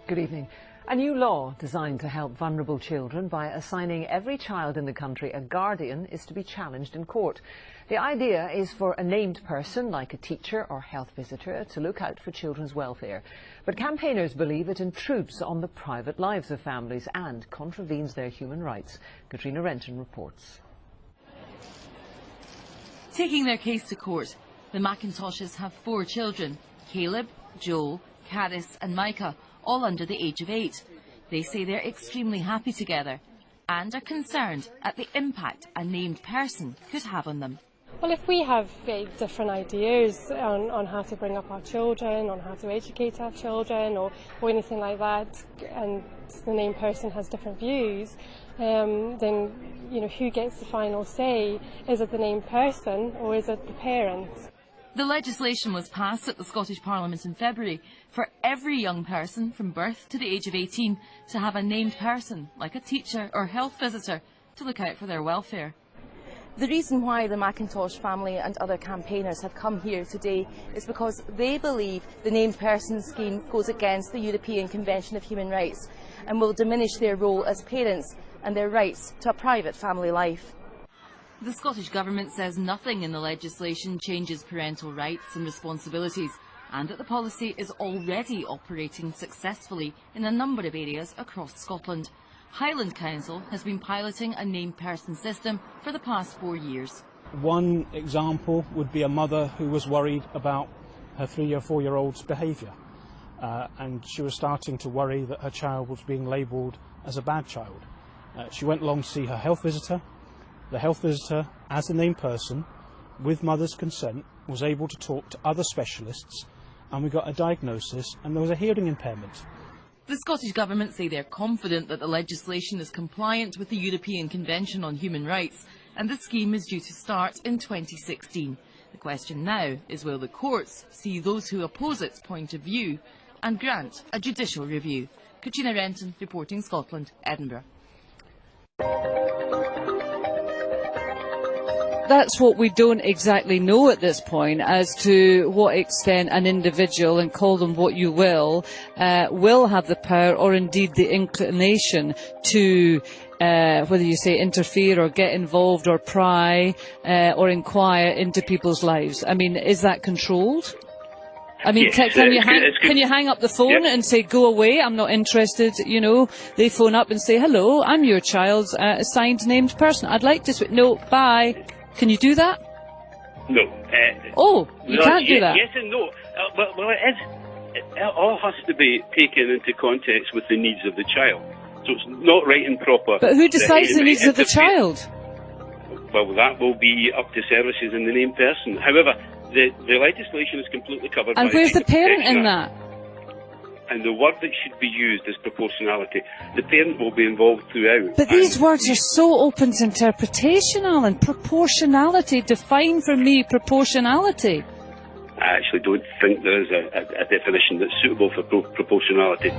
Good evening. A new law designed to help vulnerable children by assigning every child in the country a guardian is to be challenged in court. The idea is for a named person, like a teacher or health visitor, to look out for children's welfare. But campaigners believe it intrudes on the private lives of families and contravenes their human rights. Katrina Renton reports. Taking their case to court, the McIntoshes have 4 children: Caleb, Joel, Caris and Micah, all under the age of 8. They say they're extremely happy together and are concerned at the impact a named person could have on them. Well, if we have different ideas on how to bring up our children, on how to educate our children or anything like that, and the named person has different views, then who gets the final say? Is it the named person or is it the parents? The legislation was passed at the Scottish Parliament in February for every young person from birth to the age of 18 to have a named person, like a teacher or health visitor, to look out for their welfare. The reason why the McIntosh family and other campaigners have come here today is because they believe the named person scheme goes against the European Convention of Human Rights and will diminish their role as parents and their rights to a private family life. The Scottish Government says nothing in the legislation changes parental rights and responsibilities, and that the policy is already operating successfully in a number of areas across Scotland. Highland Council has been piloting a named person system for the past 4 years. One example would be a mother who was worried about her 3 or 4 year old's behaviour, and she was starting to worry that her child was being labelled as a bad child. She went along to see her health visitor. The health visitor, as a named person, with mother's consent, was able to talk to other specialists, and we got a diagnosis, and there was a hearing impairment. The Scottish Government say they're confident that the legislation is compliant with the European Convention on Human Rights, and the scheme is due to start in 2016. The question now is, will the courts see those who oppose its point of view and grant a judicial review? Katrina Renton, reporting Scotland, Edinburgh. That's what we don't exactly know at this point, as to what extent an individual, and call them what you will have the power or indeed the inclination to, whether you say interfere or get involved or pry or inquire into people's lives. I mean, is that controlled? I mean, yes, can you hang up the phone and say, go away, I'm not interested, They phone up and say, hello, I'm your child's assigned named person. I'd like to no, bye. Can you do that? No. You can't do that? Yes and no. Well, it all has to be taken into context with the needs of the child. So it's not right and proper. But who decides the needs of the child? Well, that will be up to services and the named person. However, the legislation is completely covered by... And where's the parent in that? And the word that should be used is proportionality. The parent will be involved throughout. But these words are so open to interpretation, Alan. Proportionality. Define for me proportionality. I actually don't think there is a definition that's suitable for proportionality.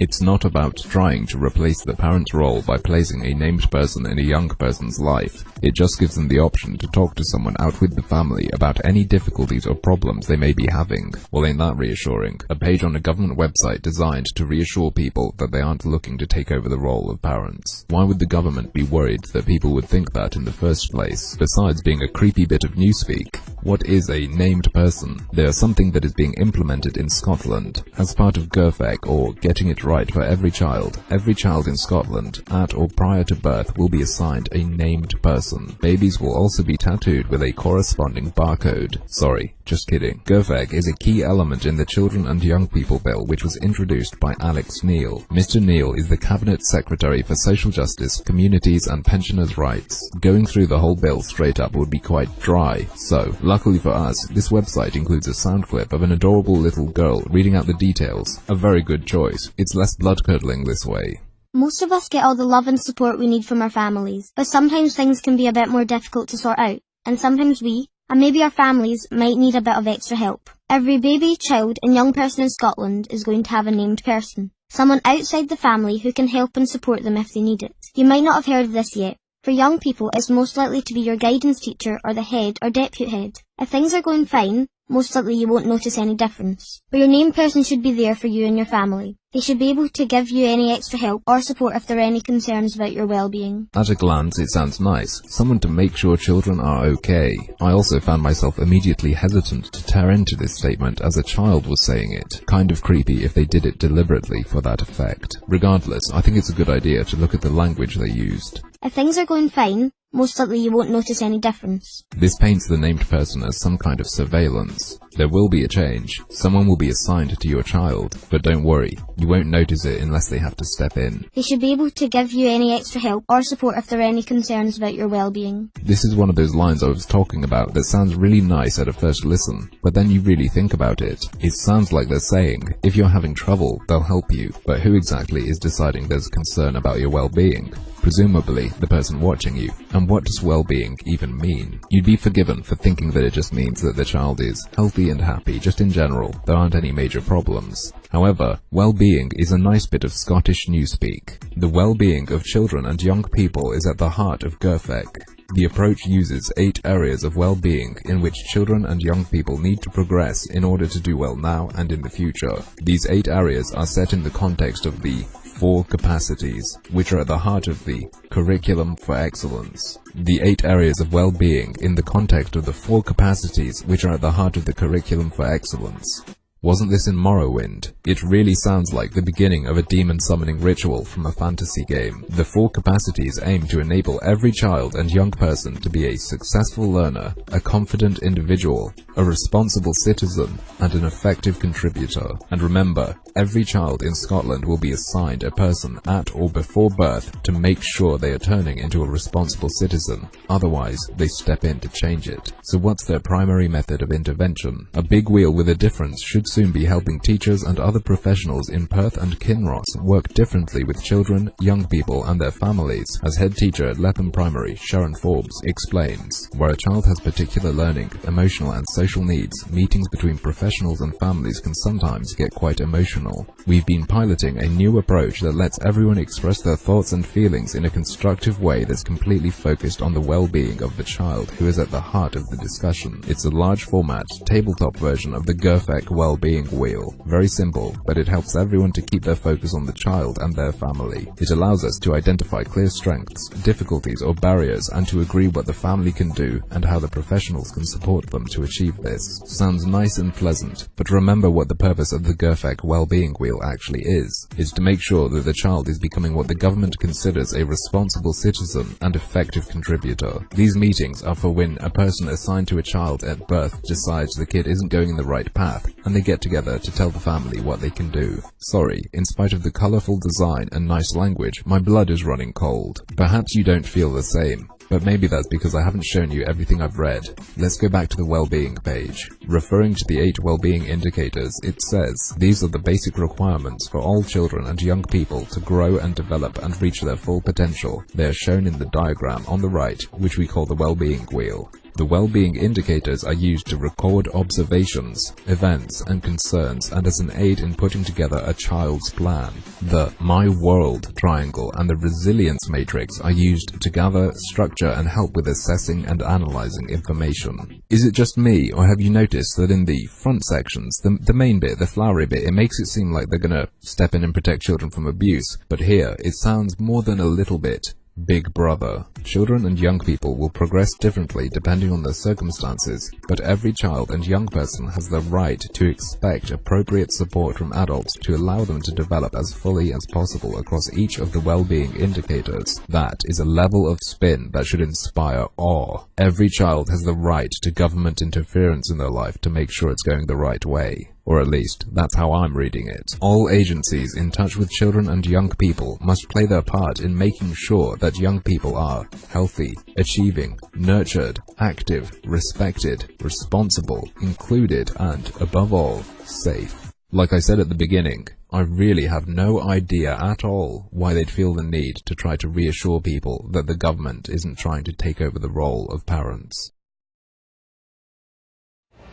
It's not about trying to replace the parent's role by placing a named person in a young person's life. It just gives them the option to talk to someone out with the family about any difficulties or problems they may be having. Well, ain't that reassuring? A page on a government website designed to reassure people that they aren't looking to take over the role of parents. Why would the government be worried that people would think that in the first place, besides being a creepy bit of newspeak? What is a named person? They are something that is being implemented in Scotland as part of GERFEC, or Getting It Right for every child. Every child in Scotland, at or prior to birth, will be assigned a named person. Babies will also be tattooed with a corresponding barcode. Sorry, just kidding. GERFEC is a key element in the Children and Young People Bill, which was introduced by Alex Neil. Mr. Neil is the Cabinet Secretary for Social Justice, Communities and Pensioners' Rights. Going through the whole bill straight up would be quite dry. So, luckily for us, this website includes a sound clip of an adorable little girl reading out the details. A very good choice. It's less blood-curdling this way. Most of us get all the love and support we need from our families, but sometimes things can be a bit more difficult to sort out, and sometimes we, and maybe our families, might need a bit of extra help. Every baby, child and young person in Scotland is going to have a named person. someone outside the family who can help and support them if they need it. You might not have heard of this yet. For young people, it's most likely to be your guidance teacher or the head or deputy head. If things are going fine, most likely you won't notice any difference. But your named person should be there for you and your family. They should be able to give you any extra help or support if there are any concerns about your well-being. At a glance, it sounds nice. Someone to make sure children are okay. I also found myself immediately hesitant to tear into this statement as a child was saying it. Kind of creepy if they did it deliberately for that effect. Regardless, I think it's a good idea to look at the language they used. If things are going fine, most likely you won't notice any difference. This paints the named person as some kind of surveillance. There will be a change. Someone will be assigned to your child, but don't worry, you won't notice it unless they have to step in. They should be able to give you any extra help or support if there are any concerns about your well-being. This is one of those lines I was talking about that sounds really nice at a first listen, but then you really think about it. It sounds like they're saying, if you're having trouble, they'll help you, but who exactly is deciding there's concern about your well-being? Presumably, the person watching you. And what does well-being even mean? You'd be forgiven for thinking that it just means that the child is healthy and happy, just in general. There aren't any major problems. However, well-being is a nice bit of Scottish newspeak. The well-being of children and young people is at the heart of GIRFEC. The approach uses 8 areas of well-being in which children and young people need to progress in order to do well now and in the future. These 8 areas are set in the context of the 4 capacities, which are at the heart of the Curriculum for Excellence. The 8 areas of well-being in the context of the 4 capacities, which are at the heart of the Curriculum for Excellence. Wasn't this in Morrowind? It really sounds like the beginning of a demon summoning ritual from a fantasy game. The 4 capacities aim to enable every child and young person to be a successful learner, a confident individual, a responsible citizen, and an effective contributor. And remember, every child in Scotland will be assigned a person at or before birth to make sure they are turning into a responsible citizen. Otherwise, they step in to change it. So what's their primary method of intervention? A big wheel with a difference should soon be helping teachers and other professionals in Perth and Kinross work differently with children, young people and their families, as head teacher at Leppam Primary, Sharon Forbes, explains. Where a child has particular learning, emotional and social needs, meetings between professionals and families can sometimes get quite emotional. We've been piloting a new approach that lets everyone express their thoughts and feelings in a constructive way that's completely focused on the well-being of the child who is at the heart of the discussion. It's a large format, tabletop version of the GIRFEC well-being wheel. Very simple, but it helps everyone to keep their focus on the child and their family. It allows us to identify clear strengths, difficulties or barriers and to agree what the family can do and how the professionals can support them to achieve this. Sounds nice and pleasant, but remember what the purpose of the GIRFEC well-being wheel actually is. It's to make sure that the child is becoming what the government considers a responsible citizen and effective contributor. These meetings are for when a person assigned to a child at birth decides the kid isn't going in the right path, and they get together to tell the family what they can do. Sorry, in spite of the colourful design and nice language, my blood is running cold. Perhaps you don't feel the same, but maybe that's because I haven't shown you everything I've read. Let's go back to the well-being page. Referring to the 8 well-being indicators, it says, these are the basic requirements for all children and young people to grow and develop and reach their full potential. They are shown in the diagram on the right, which we call the well-being wheel. The well-being indicators are used to record observations, events, and concerns and as an aid in putting together a child's plan. The My World triangle and the resilience matrix are used to gather, structure, and help with assessing and analyzing information. Is it just me, or have you noticed that in the front sections, the main bit, the flowery bit, it makes it seem like they're gonna step in and protect children from abuse, but here it sounds more than a little bit Big Brother. Children and young people will progress differently depending on their circumstances, but every child and young person has the right to expect appropriate support from adults to allow them to develop as fully as possible across each of the well-being indicators. That is a level of spin that should inspire awe. Every child has the right to government interference in their life to make sure it's going the right way. Or at least, that's how I'm reading it. All agencies in touch with children and young people must play their part in making sure that young people are healthy, achieving, nurtured, active, respected, responsible, included, and, above all, safe. Like I said at the beginning, I really have no idea at all why they'd feel the need to try to reassure people that the government isn't trying to take over the role of parents.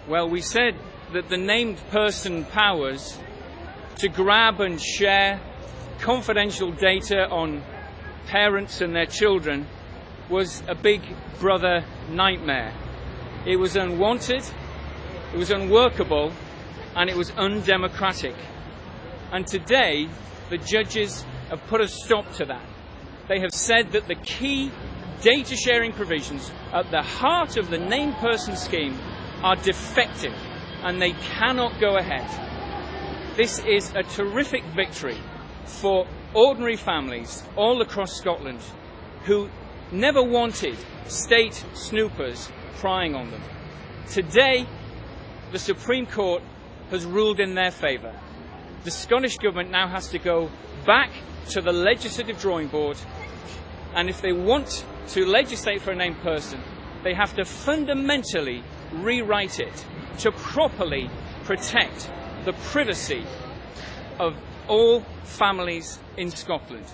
Well, we said that the named person powers to grab and share confidential data on parents and their children was a big brother nightmare. It was unwanted, it was unworkable, and it was undemocratic. And today, the judges have put a stop to that. They have said that the key data sharing provisions at the heart of the named person scheme are defective and they cannot go ahead. This is a terrific victory for ordinary families all across Scotland who never wanted state snoopers prying on them. Today, the Supreme Court has ruled in their favour. The Scottish Government now has to go back to the legislative drawing board, and if they want to legislate for a named person, they have to fundamentally rewrite it to properly protect the privacy of all families in Scotland.